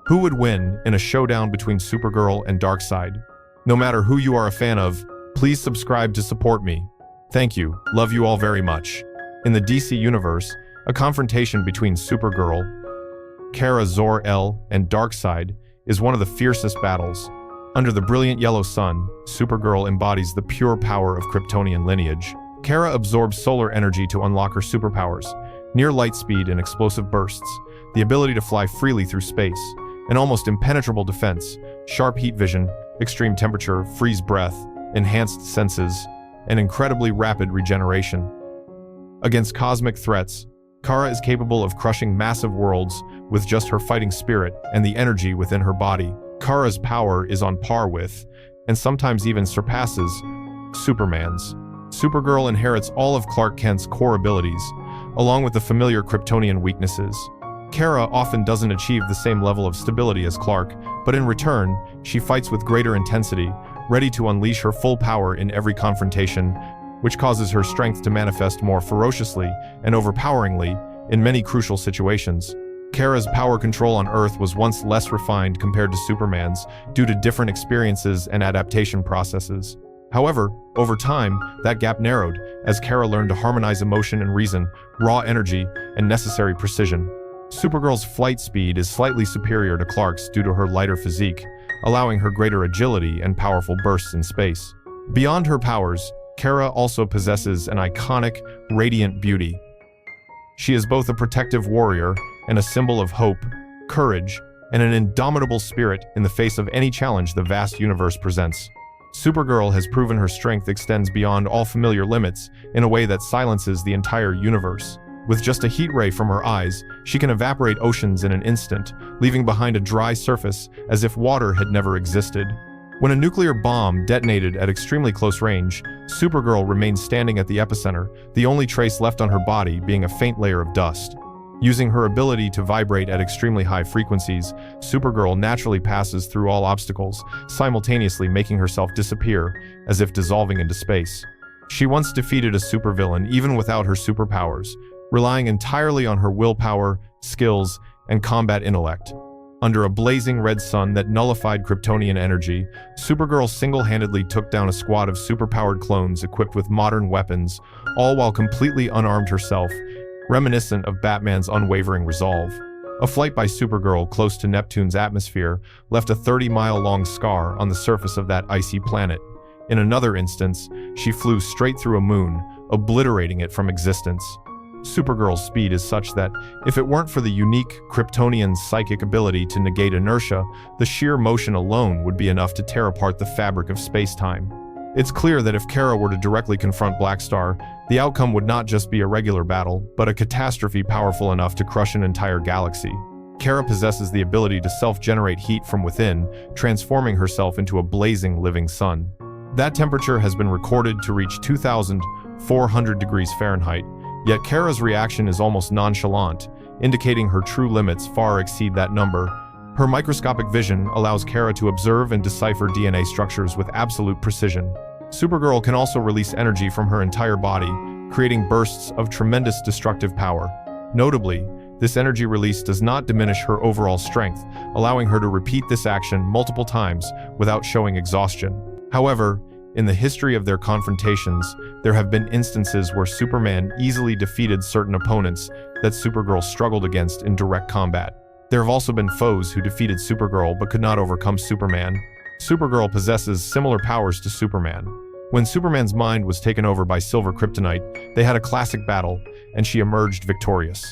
Who would win in a showdown between Supergirl and Darkseid? No matter who you are a fan of, please subscribe to support me. Thank you. Love you all very much. In the DC universe, a confrontation between Supergirl, Kara Zor-El, and Darkseid is one of the fiercest battles. Under the brilliant yellow sun, Supergirl embodies the pure power of Kryptonian lineage. Kara absorbs solar energy to unlock her superpowers, near light speed and explosive bursts, the ability to fly freely through space, an almost impenetrable defense, sharp heat vision, extreme temperature, freeze breath, enhanced senses, and incredibly rapid regeneration. Against cosmic threats, Kara is capable of crushing massive worlds with just her fighting spirit and the energy within her body. Kara's power is on par with, and sometimes even surpasses, Superman's. Supergirl inherits all of Clark Kent's core abilities, along with the familiar Kryptonian weaknesses. Kara often doesn't achieve the same level of stability as Clark, but in return, she fights with greater intensity, ready to unleash her full power in every confrontation, which causes her strength to manifest more ferociously and overpoweringly in many crucial situations. Kara's power control on Earth was once less refined compared to Superman's due to different experiences and adaptation processes. However, over time, that gap narrowed as Kara learned to harmonize emotion and reason, raw energy, and necessary precision. Supergirl's flight speed is slightly superior to Clark's due to her lighter physique, allowing her greater agility and powerful bursts in space. Beyond her powers, Kara also possesses an iconic, radiant beauty. She is both a protective warrior and a symbol of hope, courage, and an indomitable spirit in the face of any challenge the vast universe presents. Supergirl has proven her strength extends beyond all familiar limits in a way that silences the entire universe. With just a heat ray from her eyes, she can evaporate oceans in an instant, leaving behind a dry surface as if water had never existed. When a nuclear bomb detonated at extremely close range, Supergirl remains standing at the epicenter, the only trace left on her body being a faint layer of dust. Using her ability to vibrate at extremely high frequencies, Supergirl naturally passes through all obstacles, simultaneously making herself disappear, as if dissolving into space. She once defeated a supervillain even without her superpowers, relying entirely on her willpower, skills, and combat intellect. Under a blazing red sun that nullified Kryptonian energy, Supergirl single-handedly took down a squad of superpowered clones equipped with modern weapons, all while completely unarmed herself, reminiscent of Batman's unwavering resolve. A flight by Supergirl close to Neptune's atmosphere left a 30-mile-long scar on the surface of that icy planet. In another instance, she flew straight through a moon, obliterating it from existence. Supergirl's speed is such that, if it weren't for the unique Kryptonian psychic ability to negate inertia, the sheer motion alone would be enough to tear apart the fabric of space-time. It's clear that if Kara were to directly confront Blackstar, the outcome would not just be a regular battle, but a catastrophe powerful enough to crush an entire galaxy. Kara possesses the ability to self-generate heat from within, transforming herself into a blazing living sun. That temperature has been recorded to reach 2,400 degrees Fahrenheit, yet Kara's reaction is almost nonchalant, indicating her true limits far exceed that number. Her microscopic vision allows Kara to observe and decipher DNA structures with absolute precision. Supergirl can also release energy from her entire body, creating bursts of tremendous destructive power. Notably, this energy release does not diminish her overall strength, allowing her to repeat this action multiple times without showing exhaustion. However, in the history of their confrontations, there have been instances where Superman easily defeated certain opponents that Supergirl struggled against in direct combat. There have also been foes who defeated Supergirl but could not overcome Superman. Supergirl possesses similar powers to Superman. When Superman's mind was taken over by Silver Kryptonite, they had a classic battle, and she emerged victorious.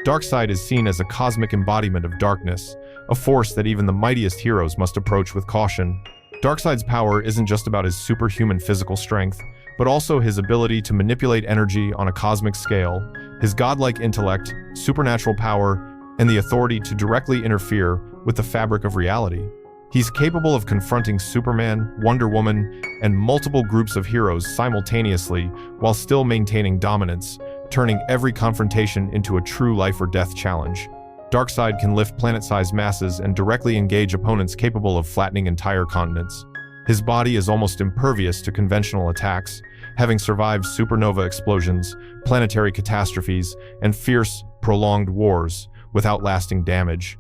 Darkseid is seen as a cosmic embodiment of darkness, a force that even the mightiest heroes must approach with caution. Darkseid's power isn't just about his superhuman physical strength, but also his ability to manipulate energy on a cosmic scale, his godlike intellect, supernatural power, and the authority to directly interfere with the fabric of reality. He's capable of confronting Superman, Wonder Woman, and multiple groups of heroes simultaneously while still maintaining dominance, turning every confrontation into a true life-or-death challenge. Darkseid can lift planet-sized masses and directly engage opponents capable of flattening entire continents. His body is almost impervious to conventional attacks, having survived supernova explosions, planetary catastrophes, and fierce, prolonged wars without lasting damage.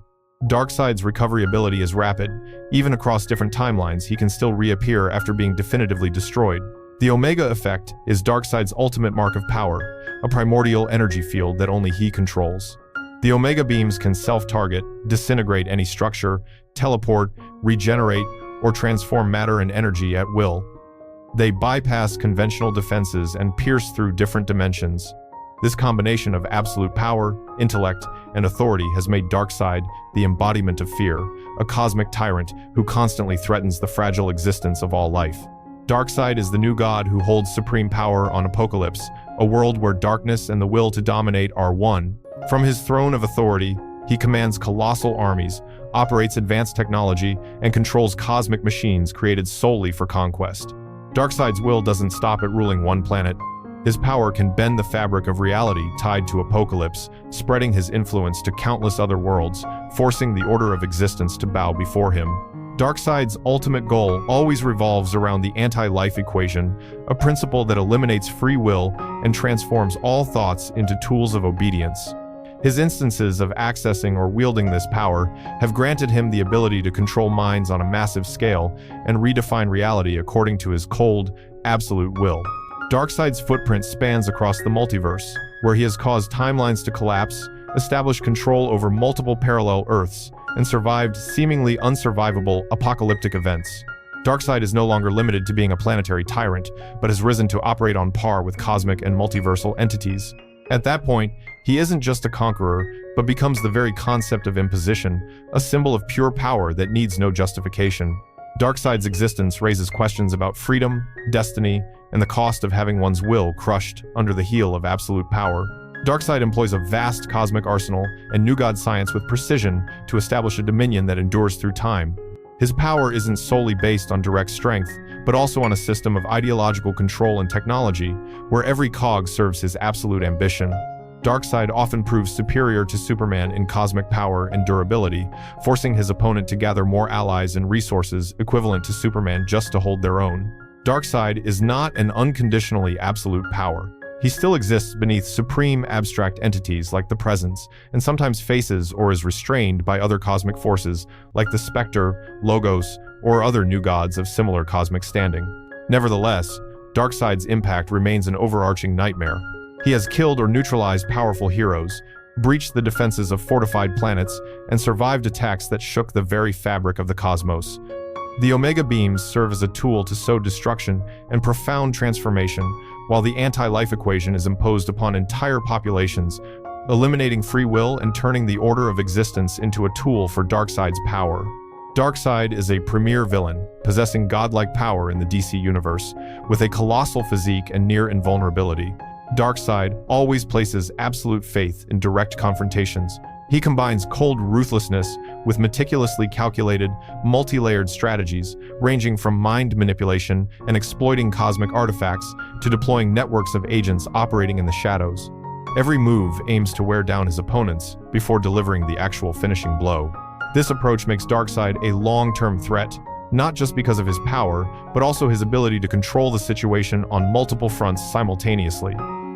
Darkseid's recovery ability is rapid. Even across different timelines, he can still reappear after being definitively destroyed. The Omega Effect is Darkseid's ultimate mark of power, a primordial energy field that only he controls. The Omega beams can self-target, disintegrate any structure, teleport, regenerate, or transform matter and energy at will. They bypass conventional defenses and pierce through different dimensions. This combination of absolute power, intellect, and authority has made Darkseid the embodiment of fear, a cosmic tyrant who constantly threatens the fragile existence of all life. Darkseid is the new god who holds supreme power on Apokolips, a world where darkness and the will to dominate are one. From his throne of authority, he commands colossal armies, operates advanced technology, and controls cosmic machines created solely for conquest. Darkseid's will doesn't stop at ruling one planet. His power can bend the fabric of reality tied to Apokolips, spreading his influence to countless other worlds, forcing the order of existence to bow before him. Darkseid's ultimate goal always revolves around the anti-life equation, a principle that eliminates free will and transforms all thoughts into tools of obedience. His instances of accessing or wielding this power have granted him the ability to control minds on a massive scale and redefine reality according to his cold, absolute will. Darkseid's footprint spans across the multiverse, where he has caused timelines to collapse, established control over multiple parallel Earths, and survived seemingly unsurvivable apocalyptic events. Darkseid is no longer limited to being a planetary tyrant, but has risen to operate on par with cosmic and multiversal entities. At that point, he isn't just a conqueror, but becomes the very concept of imposition, a symbol of pure power that needs no justification. Darkseid's existence raises questions about freedom, destiny, and the cost of having one's will crushed under the heel of absolute power. Darkseid employs a vast cosmic arsenal and new god science with precision to establish a dominion that endures through time. His power isn't solely based on direct strength, but also on a system of ideological control and technology, where every cog serves his absolute ambition. Darkseid often proves superior to Superman in cosmic power and durability, forcing his opponent to gather more allies and resources equivalent to Superman just to hold their own. Darkseid is not an unconditionally absolute power. He still exists beneath supreme abstract entities like the Presence, and sometimes faces or is restrained by other cosmic forces like the Spectre, Logos, or other new gods of similar cosmic standing. Nevertheless, Darkseid's impact remains an overarching nightmare. He has killed or neutralized powerful heroes, breached the defenses of fortified planets, and survived attacks that shook the very fabric of the cosmos. The Omega beams serve as a tool to sow destruction and profound transformation, while the anti-life equation is imposed upon entire populations, eliminating free will and turning the order of existence into a tool for Darkseid's power. Darkseid is a premier villain, possessing godlike power in the DC universe, with a colossal physique and near invulnerability. Darkseid always places absolute faith in direct confrontations. He combines cold ruthlessness with meticulously calculated, multi-layered strategies, ranging from mind manipulation and exploiting cosmic artifacts to deploying networks of agents operating in the shadows. Every move aims to wear down his opponents before delivering the actual finishing blow. This approach makes Darkseid a long-term threat, not just because of his power, but also his ability to control the situation on multiple fronts simultaneously.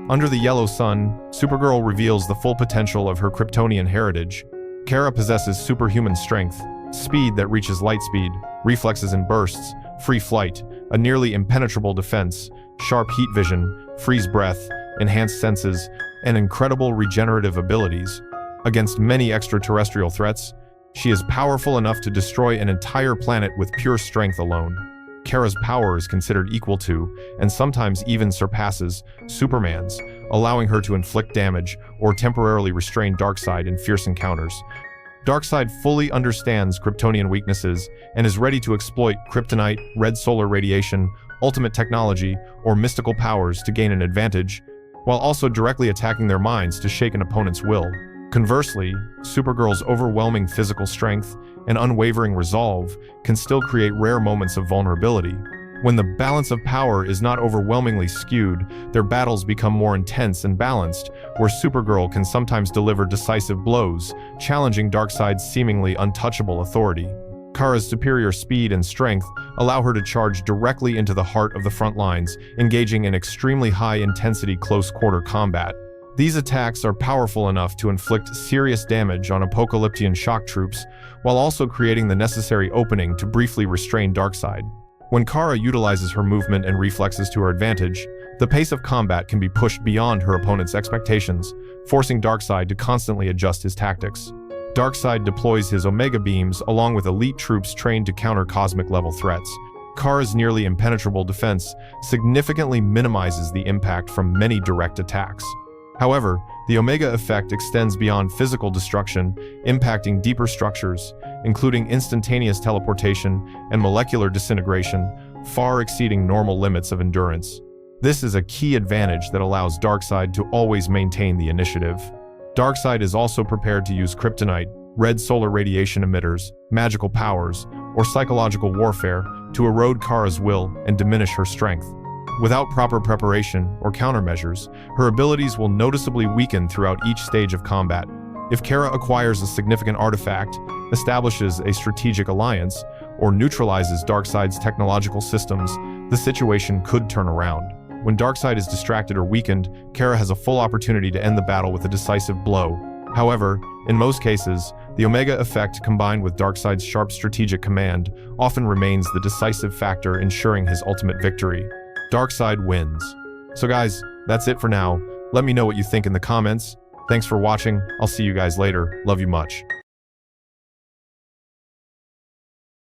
Under the yellow sun, Supergirl reveals the full potential of her Kryptonian heritage. Kara possesses superhuman strength, speed that reaches light speed, reflexes in bursts, free flight, a nearly impenetrable defense, sharp heat vision, freeze breath, enhanced senses, and incredible regenerative abilities. Against many extraterrestrial threats, she is powerful enough to destroy an entire planet with pure strength alone. Kara's power is considered equal to, and sometimes even surpasses, Superman's, allowing her to inflict damage or temporarily restrain Darkseid in fierce encounters. Darkseid fully understands Kryptonian weaknesses and is ready to exploit kryptonite, red solar radiation, ultimate technology, or mystical powers to gain an advantage, while also directly attacking their minds to shake an opponent's will. Conversely, Supergirl's overwhelming physical strength and unwavering resolve can still create rare moments of vulnerability. When the balance of power is not overwhelmingly skewed, their battles become more intense and balanced, where Supergirl can sometimes deliver decisive blows, challenging Darkseid's seemingly untouchable authority. Kara's superior speed and strength allow her to charge directly into the heart of the front lines, engaging in extremely high-intensity close-quarter combat. These attacks are powerful enough to inflict serious damage on apocalyptic shock troops, while also creating the necessary opening to briefly restrain Darkseid. When Kara utilizes her movement and reflexes to her advantage, the pace of combat can be pushed beyond her opponent's expectations, forcing Darkseid to constantly adjust his tactics. Darkseid deploys his Omega beams along with elite troops trained to counter cosmic-level threats. Kara's nearly impenetrable defense significantly minimizes the impact from many direct attacks. However, the Omega effect extends beyond physical destruction, impacting deeper structures, including instantaneous teleportation and molecular disintegration, far exceeding normal limits of endurance. This is a key advantage that allows Darkseid to always maintain the initiative. Darkseid is also prepared to use kryptonite, red solar radiation emitters, magical powers, or psychological warfare to erode Kara's will and diminish her strength. Without proper preparation or countermeasures, her abilities will noticeably weaken throughout each stage of combat. If Kara acquires a significant artifact, establishes a strategic alliance, or neutralizes Darkseid's technological systems, the situation could turn around. When Darkseid is distracted or weakened, Kara has a full opportunity to end the battle with a decisive blow. However, in most cases, the Omega effect combined with Darkseid's sharp strategic command often remains the decisive factor ensuring his ultimate victory. Darkseid wins. So guys, that's it for now. Let me know what you think in the comments. Thanks for watching. I'll see you guys later. Love you much.